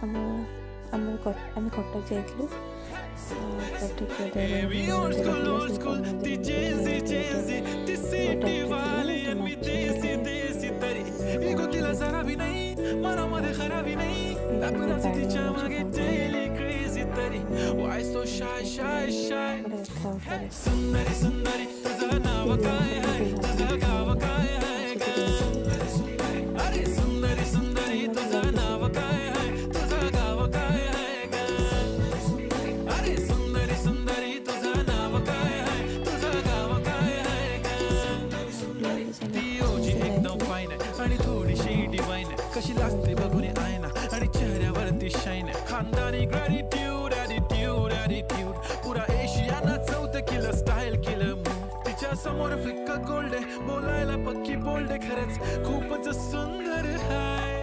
आम्ही कॉटक जायतलो मनामध्ये खराबी नाही दाखवण्याचं तिच्या मागे daily crazy तरी why so shy shy shy सुंदरी सुंदरी तुझं नाव काय आहे तुझं गाव काय आहे ग अरे सुंदरी सुंदरी तुझं नाव काय आहे तुझं गाव काय आहे ग अरे सुंदरी सुंदरी तुझं नाव काय आहे तुझं गाव काय आहे ग ती ओजी एकदम फाईन आहे आणि थोडीशी डिवाईन आहे कशी लागते बघून आयना आणि चेहऱ्यावरती शाईन आहे खानदानी ग्रॅटिट्यूड ॲटिट्यूड ॲटिट्यूड पुरा एशियाना चौथं किलं स्टाईल केलं मूव तिच्या समोर फिक्क गोल्ड आहे बोलायला पक्की बोल्ड आहे खरंच खूपच सुंदर आहे